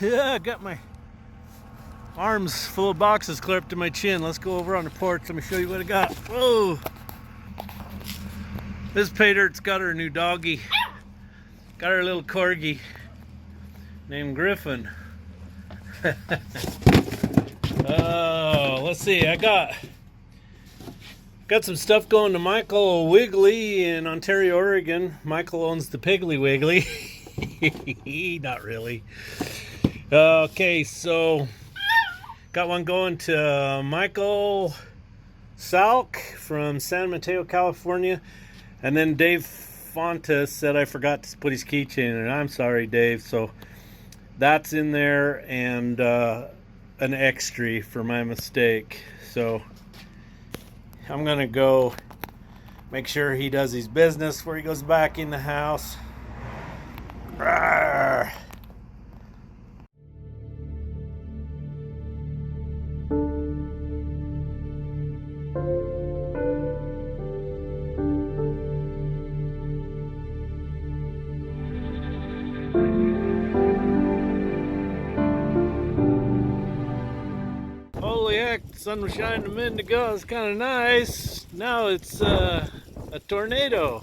Yeah, I got my arms full of boxes clear up to my chin. Let's go over on the porch. Let me show you what I got. Whoa! This Jpaydirt's got her new doggy. Got her little corgi named Griffin. Oh, let's see. I got some stuff going to Michael Wiggly in Ontario, Oregon. Michael owns the Piggly Wiggly. Not really. Okay, so got one going to Michael Salk from San Mateo, California. And then Dave Fontes said I forgot to put his keychain in, and I'm sorry, Dave. So that's in there, and an extra for my mistake. So I'm gonna go make sure he does his business before he goes back in the house. Rawr. Holy heck, the sun was shining a minute ago. It's kind of nice. Now it's a tornado.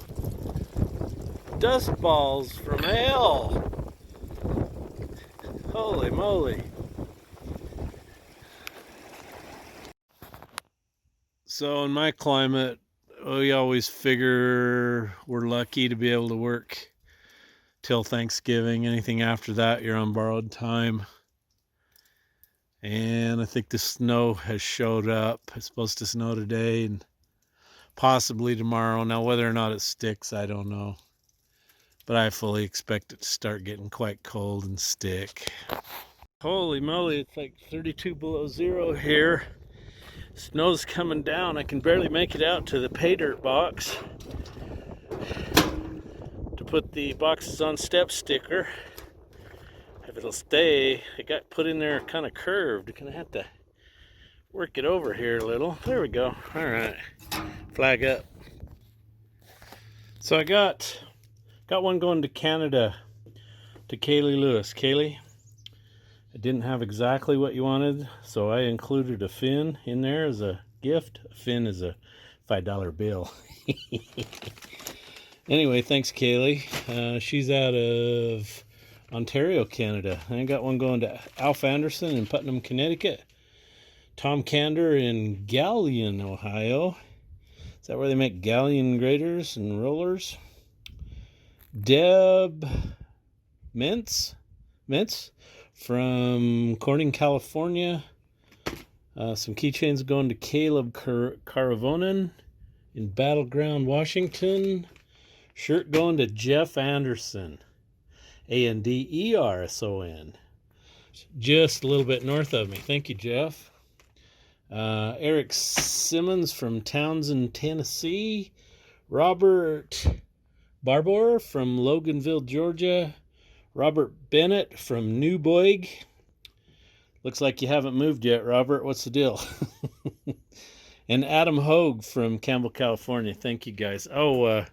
Dust balls from hell. Holy moly. So in my climate, we always figure we're lucky to be able to work till Thanksgiving. Anything after that, you're on borrowed time. And I think the snow has showed up. It's supposed to snow today and possibly tomorrow. Now, whether or not it sticks, I don't know. But I fully expect it to start getting quite cold and stick. Holy moly, it's like 32 below zero here. Snow's coming down. I can barely make it out to the Jpaydirt box to put the boxes on step sticker. If it'll stay, it got put in there kind of curved. Gonna have to work it over here a little. There we go. All right, flag up. So I got one going to Canada to Kaylee Lewis. Kaylee, I didn't have exactly what you wanted, so I included a fin in there as a gift. A fin is a $5 bill. Anyway, thanks, Kaylee. She's out of Ontario, Canada. I got one going to Alf Anderson in Putnam, Connecticut. Tom Kander in Galion, Ohio. Is that where they make Galion graders and rollers? Deb Mintz from Corning, California. Some keychains going to Caleb Caravonen in Battleground, Washington. Shirt going to Jeff Anderson. Anderson. Just a little bit north of me. Thank you, Jeff. Eric Simmons from Townsend, Tennessee. Robert Barbour from Loganville, Georgia. Robert Bennett from New Boig. Looks like you haven't moved yet, Robert. What's the deal? And Adam Hogue from Campbell, California. Thank you, guys. Oh,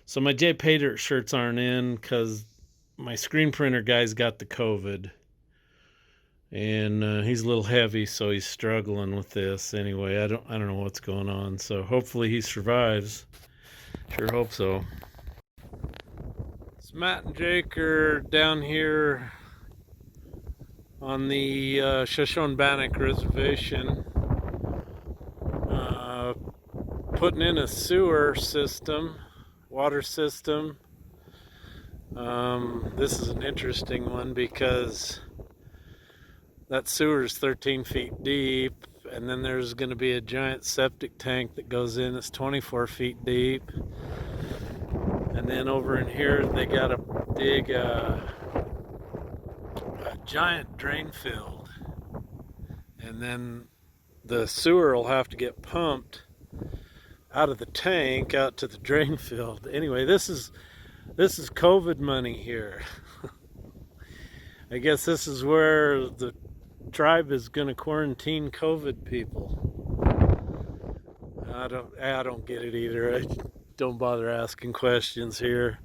so my Jpaydirt shirts aren't in because my screen printer guy's got the COVID. And he's a little heavy, so he's struggling with this. Anyway, I don't know what's going on. So hopefully he survives. Sure hope so. So Matt and Jake are down here on the Shoshone-Bannock Reservation, putting in a sewer system, water system. This is an interesting one because that sewer is 13 feet deep, and then there's going to be a giant septic tank that goes in that's 24 feet deep. And then over in here, they got to dig a giant drain field. And then the sewer will have to get pumped out of the tank out to the drain field. Anyway, this is COVID money here. I guess this is where the tribe is going to quarantine COVID people. I don't get it either. I don't bother asking questions here.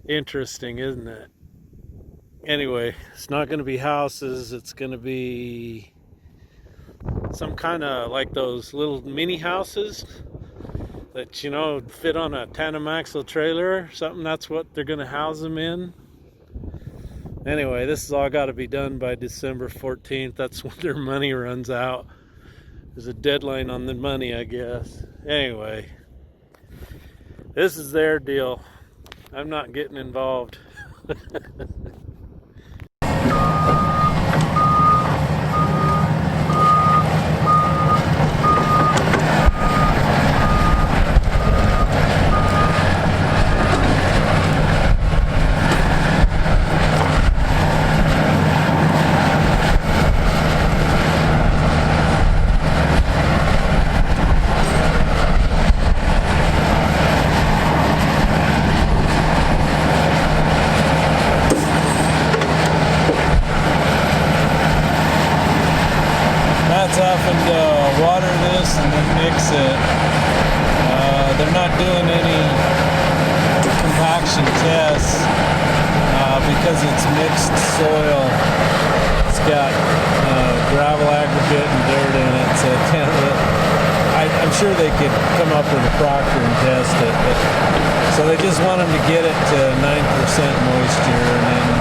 Interesting, isn't it? Anyway, it's not going to be houses. It's going to be some kind of like those little mini houses that, fit on a tandem axle trailer or something. That's what they're going to house them in. Anyway, this is all got to be done by December 14th. That's when their money runs out. There's a deadline on the money, I guess. Anyway, this is their deal. I'm not getting involved. Having to water this and then mix it. They're not doing any compaction tests because it's mixed soil. It's got gravel, aggregate, and dirt in it. So I'm sure they could come up with a proctor and test it. So they just want them to get it to 9% moisture and then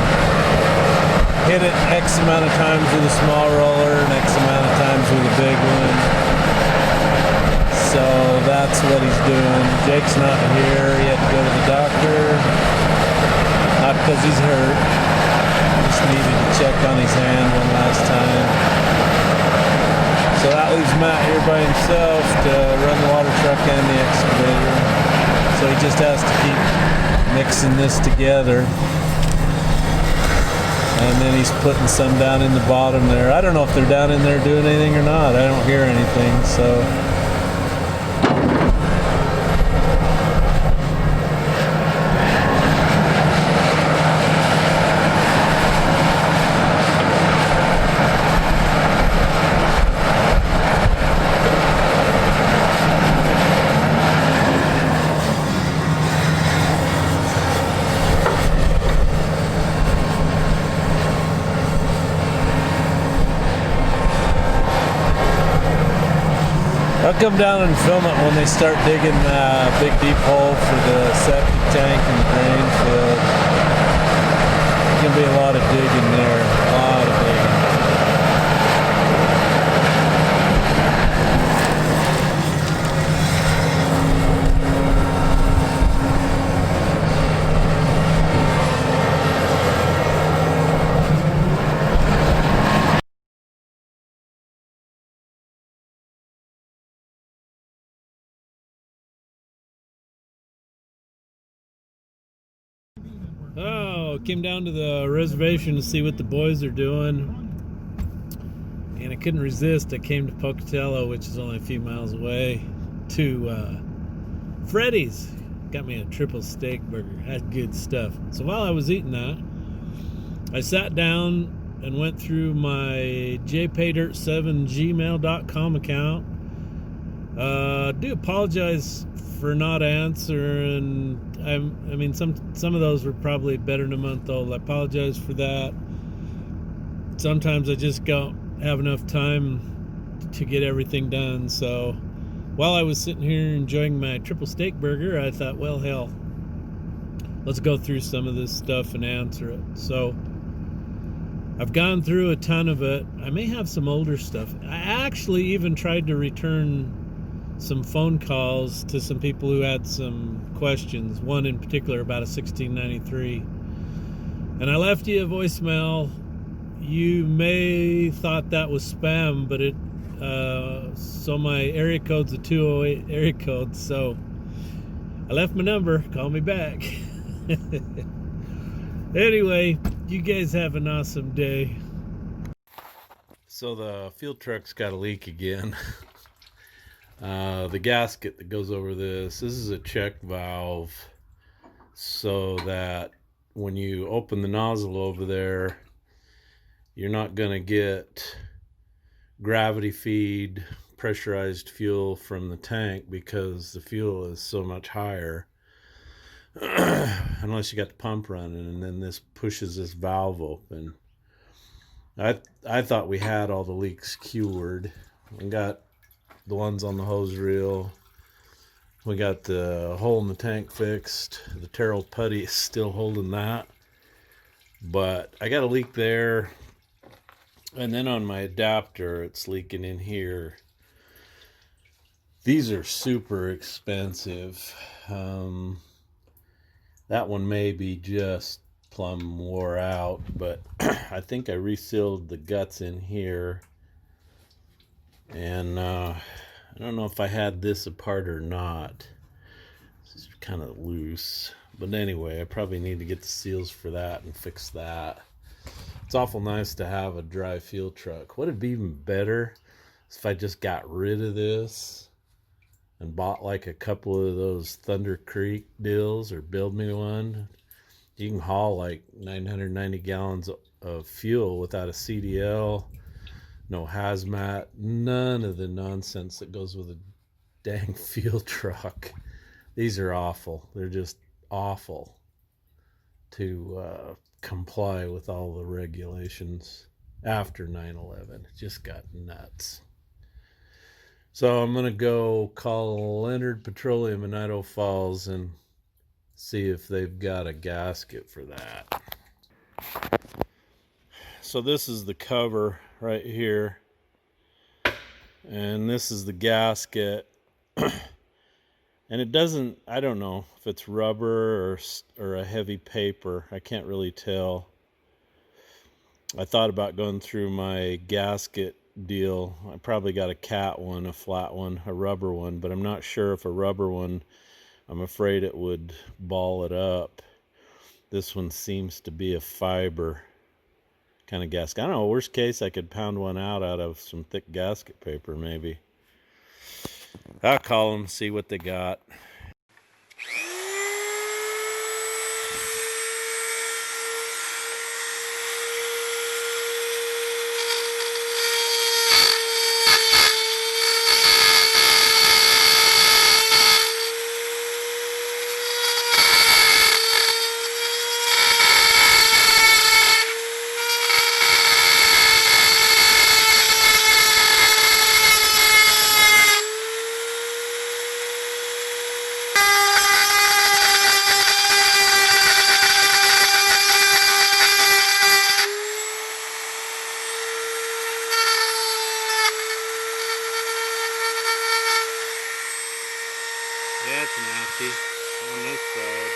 hit it X amount of times with a small roller and X amount of times with a big one. So that's what he's doing. Jake's not here. He had to go to the doctor. Not because he's hurt. Just needed to check on his hand one last time. So that leaves Matt here by himself to run the water truck and the excavator. So he just has to keep mixing this together. And then he's putting some down in the bottom there. I don't know if they're down in there doing anything or not. I don't hear anything, so. I'll come down and film it when they start digging a big deep hole for the septic tank and the drain field. There's going to be a lot of digging there, a lot of digging. Oh, came down to the reservation to see what the boys are doing, and I couldn't resist. I came to Pocatello, which is only a few miles away, to Freddy's. Got me a triple steak burger. Had good stuff. So while I was eating that, I sat down and went through my Jpaydirt7gmail.com account. Do apologize for not answering. I mean, some of those were probably better than a month old. I apologize for that. Sometimes I just don't have enough time to get everything done. So while I was sitting here enjoying my triple steak burger, I thought, well, hell, let's go through some of this stuff and answer it. So I've gone through a ton of it. I may have some older stuff. I actually even tried to return some phone calls to some people who had some questions, one in particular about a 1693, and I left you a voicemail. You may thought that was spam, but so my area code's a 208 area code, so I left my number. Call me back. Anyway, you guys have an awesome day. So the field truck's got a leak again. The gasket that goes over this is a check valve, so that when you open the nozzle over there, you're not going to get gravity feed pressurized fuel from the tank because the fuel is so much higher. unless you got the pump running, and then this pushes this valve open. I thought we had all the leaks cured. We got the ones on the hose reel. We got the hole in the tank fixed. The Terrell putty is still holding that. But I got a leak there. And then on my adapter, it's leaking in here. These are super expensive. That one may be just plumb wore out, but I think I resealed the guts in here. And I don't know if I had this apart or not. It's kind of loose. But anyway, I probably need to get the seals for that and fix that. It's awful nice to have a dry fuel truck. What would be even better is if I just got rid of this and bought like a couple of those Thunder Creek deals, or build me one. You can haul like 990 gallons of fuel without a CDL, no hazmat, none of the nonsense that goes with a dang fuel truck. These are awful. They're just awful to comply with all the regulations after 9/11. It just got nuts. So I'm going to go call Leonard Petroleum in Idaho Falls and see if they've got a gasket for that. So this is the cover right here. And this is the gasket. And it doesn't, I don't know if it's rubber or a heavy paper. I can't really tell. I thought about going through my gasket deal. I probably got a cat one, a flat one, a rubber one, but I'm not sure if a rubber one, I'm afraid it would ball it up. This one seems to be a fiber kind of gasket. I don't know, worst case I could pound one out of some thick gasket paper maybe. I'll call them, see what they got. That's nasty on this side.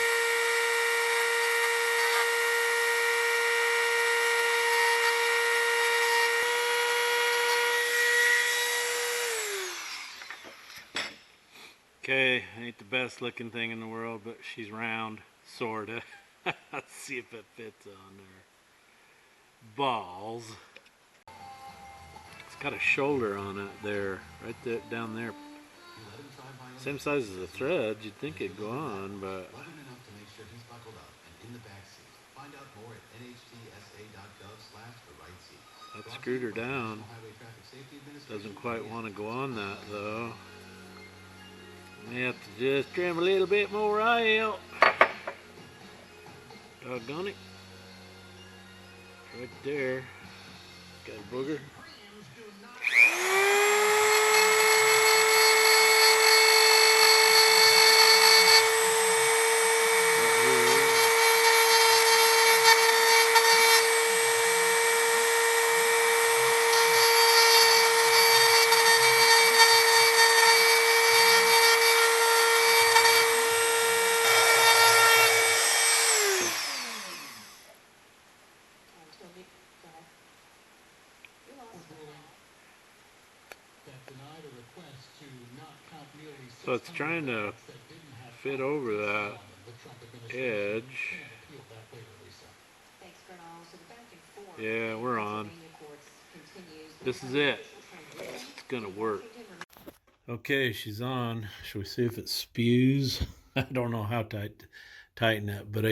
Okay, ain't the best looking thing in the world, but she's round, sorta. Let's see if it fits on there. Balls. It's got a shoulder on it there, right there, down there. Same size as the thread, you'd think it'd go on, but that screwed her down. Doesn't quite want to go on that though. We have to just trim a little bit more out. Doggone it. Right there. Got a booger. So it's trying to fit over that edge. Yeah, we're on. This is it. It's gonna work. Okay, she's on. Shall we see if it spews? I don't know how tighten it, but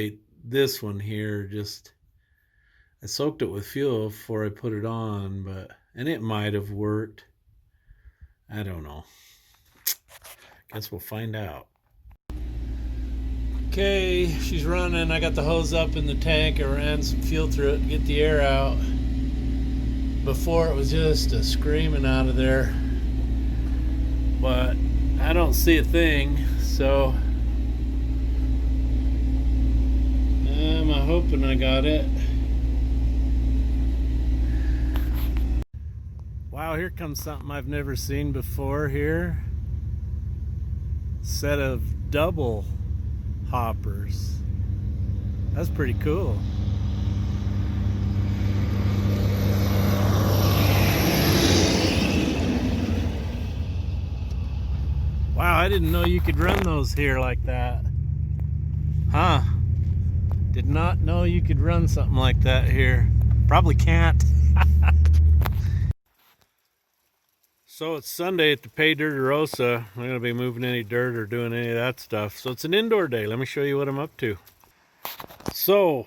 this one here I soaked it with fuel before I put it on, and it might have worked. I don't know. Guess we'll find out. Okay, she's running. I got the hose up in the tank. I ran some fuel through it to get the air out. Before it was just a screaming out of there. But I don't see a thing, so I'm hoping I got it. Wow, here comes something I've never seen before here. Set of double hoppers. That's pretty cool. Wow, I didn't know you could run those here like that. Huh? Did not know you could run something like that here. Probably can't. So it's Sunday at the Jpaydirt. I'm going to be moving any dirt or doing any of that stuff. So it's an indoor day. Let me show you what I'm up to. So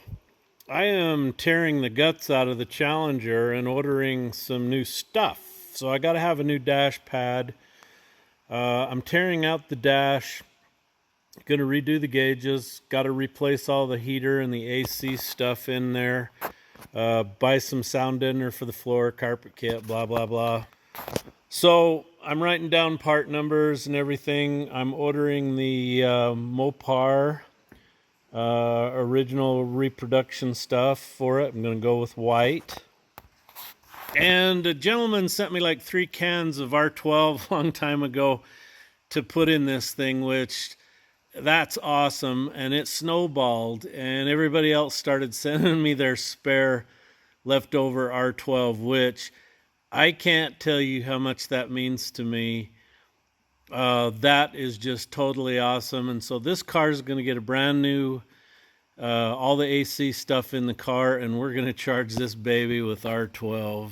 I am tearing the guts out of the Challenger and ordering some new stuff. So I got to have a new dash pad. I'm tearing out the dash. Going to redo the gauges. Got to replace all the heater and the AC stuff in there. Buy some sound deadener for the floor, carpet kit, blah, blah, blah. So I'm writing down part numbers and everything. I'm ordering the Mopar original reproduction stuff for it. I'm going to go with white. And a gentleman sent me like 3 cans of R12 a long time ago to put in this thing, which that's awesome. And it snowballed, and everybody else started sending me their spare leftover R12, which I can't tell you how much that means to me. That is just totally awesome. And so this car is going to get a brand new, all the AC stuff in the car, and we're going to charge this baby with R12.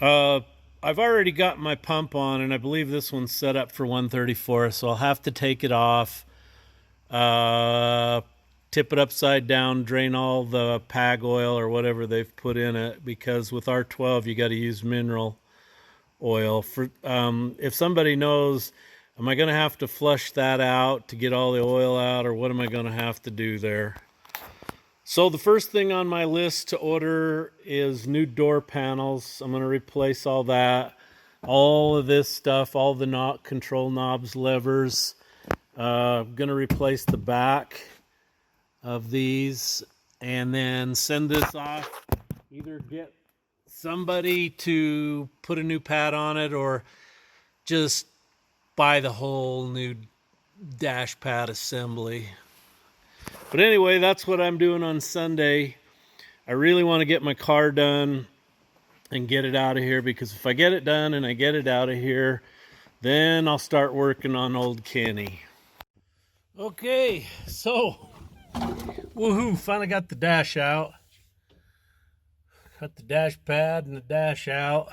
I've already got my pump on, and I believe this one's set up for 134, so I'll have to take it off, tip it upside down, drain all the PAG oil or whatever they've put in it, because with R12 you got to use mineral oil. For if somebody knows, am I going to have to flush that out to get all the oil out, or what am I going to have to do there? So the first thing on my list to order is new door panels. I'm going to replace all that, all of this stuff, all the control knobs, levers. I'm going to replace the back of these, and then send this off. Either get somebody to put a new pad on it, or just buy the whole new dash pad assembly. But anyway, that's what I'm doing on Sunday. I really want to get my car done and get it out of here, because if I get it done and I get it out of here, then I'll start working on old Kenny. Okay, so woohoo, finally got the dash out. Got the dash pad and the dash out.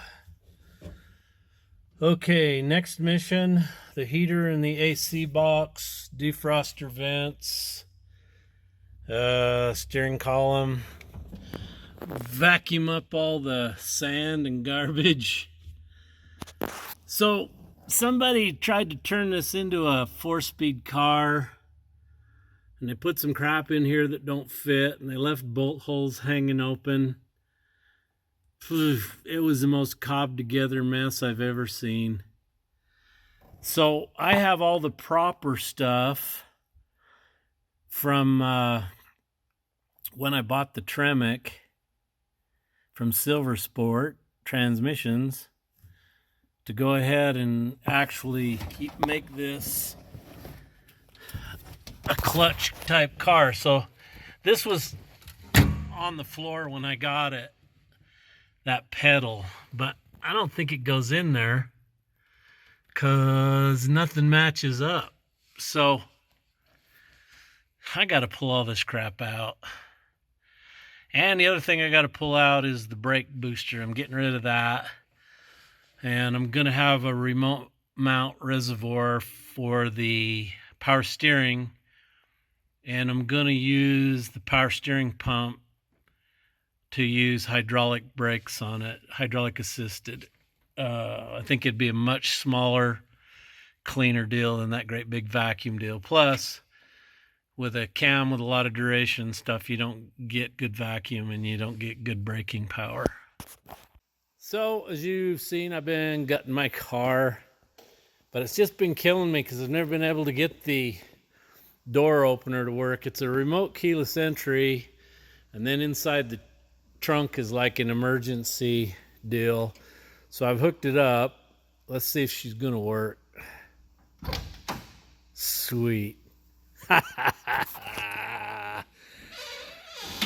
Okay, next mission, the heater and the AC box, defroster vents, steering column, vacuum up all the sand and garbage. So somebody tried to turn this into a 4-speed car, and they put some crap in here that don't fit, and they left bolt holes hanging open. It was the most cobbed together mess I've ever seen. So I have all the proper stuff from when I bought the Tremec from Silver Sport Transmissions to go ahead and actually make this a clutch type car. So this was on the floor when I got it, that pedal, but I don't think it goes in there because nothing matches up. So I got to pull all this crap out. And the other thing I got to pull out is the brake booster. I'm getting rid of that. And I'm going to have a remote mount reservoir for the power steering. And I'm going to use the power steering pump to use hydraulic brakes on it, hydraulic assisted. I think it'd be a much smaller, cleaner deal than that great big vacuum deal. Plus, with a cam with a lot of duration and stuff, you don't get good vacuum and you don't get good braking power. So as you've seen, I've been gutting my car, but it's just been killing me because I've never been able to get the door opener to work. It's a remote keyless entry, and then inside the trunk is like an emergency deal. So I've hooked it up. Let's see if she's gonna work. Sweet.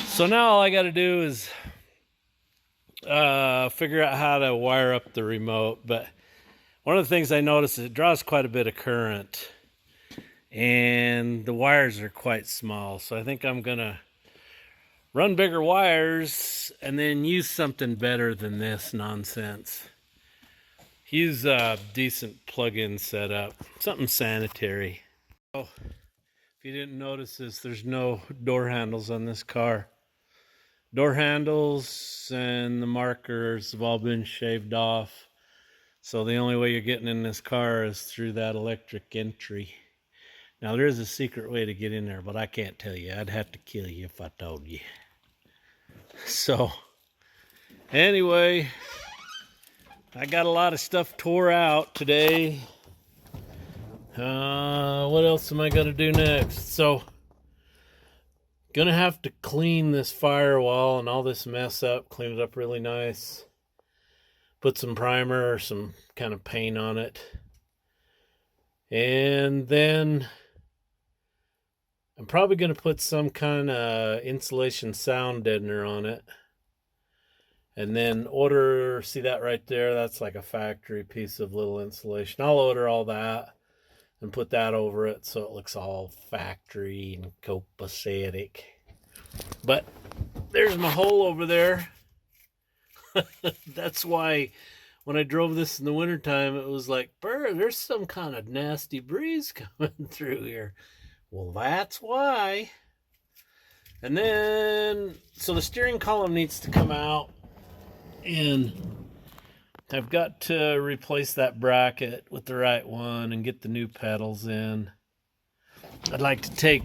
So now all I got to do is figure out how to wire up the remote. But one of the things I noticed is it draws quite a bit of current, and the wires are quite small. So I think I'm gonna run bigger wires and then use something better than this nonsense. Use a decent plug-in setup, something sanitary. Oh, if you didn't notice this, there's no door handles on this car. Door handles and the markers have all been shaved off. So the only way you're getting in this car is through that electric entry. Now there is a secret way to get in there, but I can't tell you. I'd have to kill you if I told you. So anyway, I got a lot of stuff tore out today. What else am I gonna do next? So gonna have to clean this firewall and all this mess up, clean it up really nice. Put some primer or some kind of paint on it. And then I'm probably gonna put some kind of insulation sound deadener on it. And then order, see that right there? That's like a factory piece of little insulation. I'll order all that and put that over it so it looks all factory and copacetic. But there's my hole over there. That's why when I drove this in the wintertime, it was like, "Brr, there's some kind of nasty breeze coming through here." Well, that's why. And then, so the steering column needs to come out, and I've got to replace that bracket with the right one and get the new pedals in. I'd like to take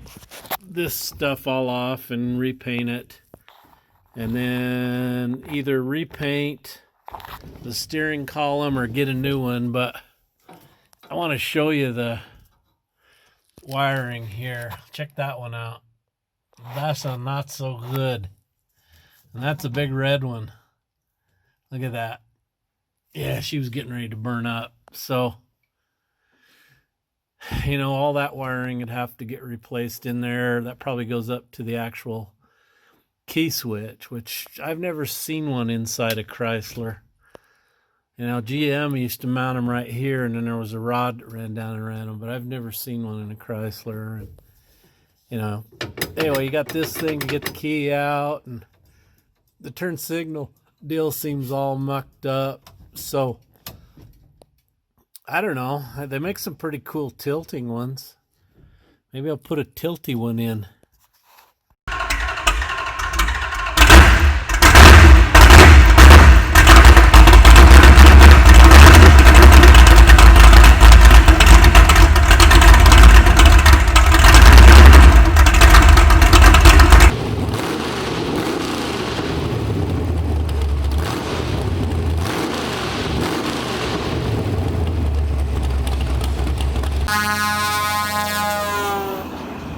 this stuff all off and repaint it, and then either repaint the steering column or get a new one. But I want to show you the wiring here. Check that one out. That's a not so good, and that's a big red one. Look at that. Yeah, she was getting ready to burn up. So, you know, all that wiring would have to get replaced in there. That probably goes up to the actual key switch, which I've never seen one inside a Chrysler. You know, GM used to mount them right here, and then there was a rod that ran down and ran them, but I've never seen one in a Chrysler. And, you know, anyway, you got this thing to get the key out, and the turn signal deal seems all mucked up. So I don't know, they make some pretty cool tilting ones. Maybe I'll put a tilty one in.